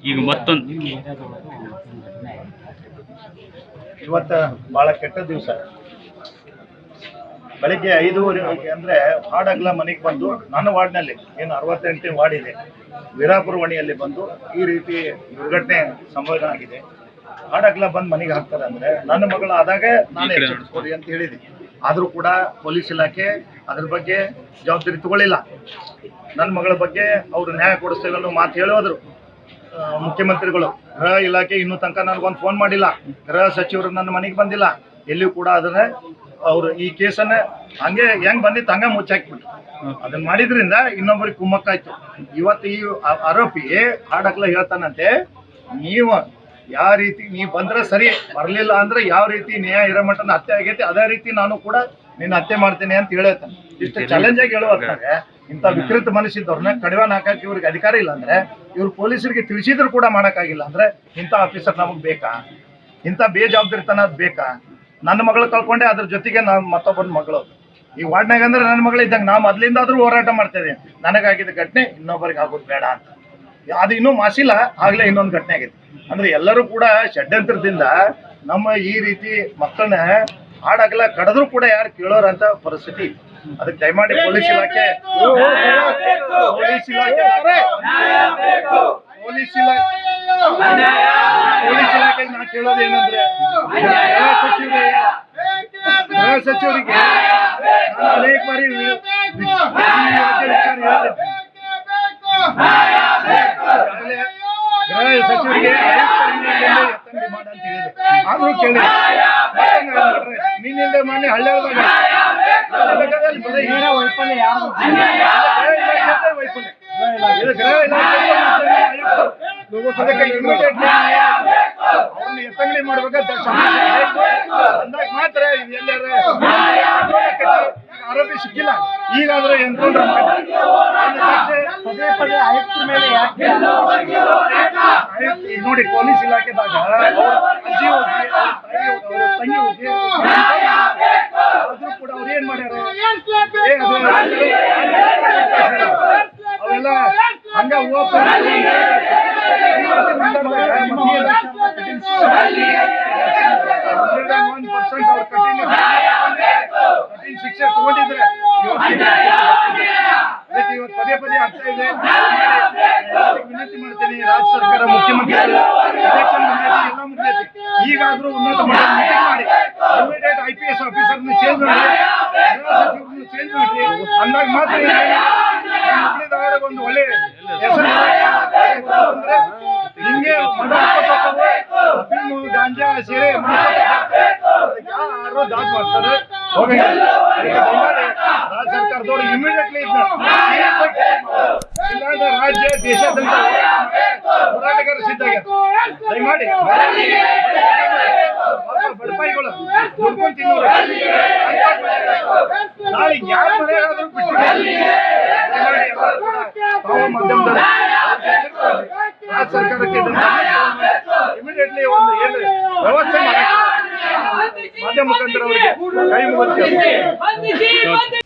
ಈಗ ಮತ್ತೊಂದು ಇವತ್ತ ಬಹಳ ಕೆಟ್ಟ ದಿವಸ. ಬೆಳಿಗ್ಗೆ 5:30 ಅಂದ್ರೆ ಹಾಡಗ್ಲ ಮನೆಗೆ ಬಂದು ನನ್ನ ವಾರ್ಡ್ನಲ್ಲಿ ಏನು 68ನೇ ವಾರ್ಡ್ ಇದೆ ವೀರಾಪುರ ವಣಿಯಲ್ಲಿ ಬಂದು ಈ ರೀತಿ ದುರ್ಘಟನೆ ಸಂಭವ ಆಗಿದೆ. ಹಾಡಗ್ಲ ಬಂದು ಮನೆಗೆ ಹಾಕ್ತಾರೆ ಅಂದ್ರೆ ನನ್ನ ಮಗಳು ಆದಾಗ ನಾನು ಎಚ್ಚರಿಸ್ಕೊಡಿ ಅಂತ ಹೇಳಿದೆ. ಆದರೂ ಕೂಡ ಪೊಲೀಸ್ ಇಲಾಖೆ ಅದ್ರ ಬಗ್ಗೆ ಜವಾಬ್ದಾರಿ ತಗೊಳ್ಳಿಲ್ಲ. ನನ್ನ ಮಗಳ ಬಗ್ಗೆ ಅವರು ನ್ಯಾಯ ಕೊಡಿಸ್ತೇವೆ ಅನ್ನೋ ಮಾತು ಹೇಳೋದ್ರು ಮುಖ್ಯಮಂತ್ರಿಗಳು. ಗೃಹ ಇಲಾಖೆ ಇನ್ನೂ ತನಕ ನನಗೊಂದು ಫೋನ್ ಮಾಡಿಲ್ಲ. ಗೃಹ ಸಚಿವರು ನನ್ನ ಮನೆಗೆ ಬಂದಿಲ್ಲ. ಎಲ್ಲಿಯೂ ಕೂಡ ಅದನ್ನ ಅವರು ಈ ಕೇಸನ್ನ ಹಂಗೆ ಹೆಂಗ್ ಬಂದಿತ್ತು ಹಂಗೆ ಮುಚ್ಚಾಕ್ಬಿಟ್ರು. ಅದನ್ನ ಮಾಡಿದ್ರಿಂದ ಇನ್ನೊಬ್ಬರಿಗೆ ಕುಮ್ಮಕ್ಕಾಯ್ತು. ಇವತ್ತು ಈ ಆರೋಪಿ ಹಾಡಕ್ಲ ಹೇಳ್ತಾನಂತೆ, ನೀವು ಯಾವ ರೀತಿ ನೀವು ಬಂದ್ರೆ ಸರಿ, ಬರಲಿಲ್ಲ ಅಂದ್ರೆ ಯಾವ ರೀತಿ ನ್ಯಾಯ ಇರೋ ಮಟ್ಟನ ಹತ್ಯೆ ಆಗೈತಿ ಅದೇ ರೀತಿ ನಾನು ಕೂಡ ನಿನ್ನ ಹತ್ಯೆ ಮಾಡ್ತೇನೆ ಅಂತ ಹೇಳ್ತಾನೆ. ಇಷ್ಟು ಚಾಲೆಂಜ್ ಆಗಿ ಹೇಳುವಂತಾರೆ. ಇಂಥ ವಿಕೃತ ಮನಸ್ಸಿದ್ದವ್ರನ್ನ ಕಡಿವಾಣ ಹಾಕಕ್ಕೆ ಇವ್ರಿಗೆ ಅಧಿಕಾರ ಇಲ್ಲ ಅಂದ್ರೆ, ಇವ್ರು ಪೊಲೀಸರಿಗೆ ತಿಳಿಸಿದ್ರು ಕೂಡ ಮಾಡೋಕ್ಕಾಗಿಲ್ಲ ಅಂದ್ರೆ ಇಂಥ ಆಫೀಸರ್ ನಮಗೆ ಬೇಕಾ? ಇಂಥ ಬೇಜವಾಬ್ದಾರಿತನ ಬೇಕಾ? ನನ್ನ ಮಗಳು ಕಳ್ಕೊಂಡೆ, ಅದ್ರ ಜೊತೆಗೆ ನಾನು ಮತ್ತೊಬ್ಬನ ಮಗಳು ಈ ವಾರ್ಡ್ನಾಗ ಅಂದ್ರೆ ನನ್ನ ಮಗಳು ಇದ್ದಂಗೆ ನಾ ಮೊದಲಿಂದಾದ್ರೂ ಹೋರಾಟ ಮಾಡ್ತಾ ಇದ್ದೀನಿ. ನನಗಾಗಿದ್ದ ಘಟನೆ ಇನ್ನೊಬ್ಬರಿಗೆ ಆಗೋದು ಬೇಡ ಅಂತ. ಅದು ಇನ್ನೂ ಮಾಸಿಲ್ಲ, ಆಗ್ಲೇ ಇನ್ನೊಂದು ಘಟನೆ ಆಗೈತೆ. ಅಂದ್ರೆ ಎಲ್ಲರೂ ಕೂಡ ಷಡ್ಯಂತ್ರದಿಂದ ನಮ್ಮ ಈ ರೀತಿ ಮಕ್ಕಳನ್ನ ಹಾಡಾಗಲ್ಲ ಕಡಿದ್ರು ಕೂಡ ಯಾರು ಕೇಳೋರಂತ ಪರಿಸ್ಥಿತಿ. ಅದಕ್ಕೆ ದಯಮಾಡಿ ಪೊಲೀಸ್ ಇಲಾಖೆ ನಾ ಕೇಳೋದು ಏನಂದ್ರೆ, ಗೃಹ ಸಚಿವರಿಗೆ ನಾನು ಅನೇಕ ಬಾರಿ ಗೃಹ ಸಚಿವರಿಗೆ ಮಾಡ ಅಂತ ಹೇಳಿದೆ. ಆದ್ರೂ ಕೇಳಿ ನಿನ್ನಿಂದ ಮೊನ್ನೆ ಹಳ್ಳಿಯೊಳದಾಗ ವೈಫಲ್ಯ ಇದು ಗೃಹ ಇಲಾಖೆ ಅವ್ರನ್ನ ಎತ್ತಂಗಡಿ ಮಾಡ್ಬೇಕಂತ ಅಂದಾಗ ಮಾತ್ರ ಎಲ್ಲಾರ ಆರೋಪಿ ಸಿಕ್ಕಿಲ್ಲ. ಈಗಾದ್ರೆ ಎನ್ಕೌಂಟರ್ ಪದೇ ಪದೇ ಆಯುಕ್ತರ ಮೇಲೆ ನೋಡಿ, ಪೊಲೀಸ್ ಇಲಾಖೆದಾಗ ಅಜ್ಜಿ ಹೋಗಿ ತಂಗಿ ಹೋಗಿ ಆದ್ರೂ ಕೂಡ ಅವ್ರು ಏನ್ ಮಾಡ್ಯಾರ? ಅವೆಲ್ಲ ಹಂಗ 1% ಅವ್ರು ಕಠಿಣ ಶಿಕ್ಷೆ ತಗೊಂಡಿದ್ರೆ ಇವತ್ತು ಪದೇ ಪದೇ ಆಗ್ತಾ ಇದೆ. ವಿನಂತಿ ಮಾಡ್ತೇನೆ, ರಾಜ್ಯ ಸರ್ಕಾರ ಮುಖ್ಯಮಂತ್ರಿ ಎಲೆಕ್ಷನ್ ಮುಗಿದೈತಿ, ಎಲ್ಲ ಮುಗಿದೈತಿ. ಈಗಾದ್ರೂ ಉನ್ನತ ಮೀಟಿಂಗ್ ಮಾಡಿ ಇಮಿಡಿಯೇಟ್ IPS ಆಫೀಸರ್ನ ಚೇಂಜ್ ಮಾಡಿ, ಗೃಹ ಸಚಿವರನ್ನು ಚೇಂಜ್ ಮಾಡಿ ಅಂದಾಗ ಮಾತ್ರ ಒಂದು ಒಳ್ಳೆ ಹೆಸರು. ಅಂದ್ರೆ ಹಿಂಗೆ ಅಫೀಮು ಗಾಂಜಾ ಸೇರೆ ಯಾರು ದಾಟ್ ಮಾಡ್ತಾರೆ ಹೋಗಂಗಿಲ್ಲ. ರಾಜ್ಯ ಸರ್ಕಾರದವರು ಇಮಿಡಿಯೇಟ್ಲಿ ಇಲ್ಲಾಂದ್ರೆ ರಾಜ್ಯ ದೇಶಾದ್ಯಂತ ಹೋರಾಟಗಾರ ಸಿದ್ಧಾಗ್ಯಾರ. ದಯಮಾಡಿ ಬಡಪಾಯಿಗಳು ದುಡ್ಕೊಂಡು ತಿನ್ನೋರು ನಾಳೆ ಯಾರ ಮನೆಯಾದ್ರೂ ಬಿಟ್ಟಿದ್ದಾರೆ. ಮಾಧ್ಯಮದಲ್ಲಿ ರಾಜ್ಯ ಸರ್ಕಾರಕ್ಕೆ ಇಮಿಡಿಯೇಟ್ಲಿ ಒಂದು ಏನು ವ್ಯವಸ್ಥೆ ಮಾಡಿ ಮಾಧ್ಯಮ ಮುಖಾಂತರ ಅವರಿಗೆ ಕೈ ಮುಗಿಸ್ತೇವೆ.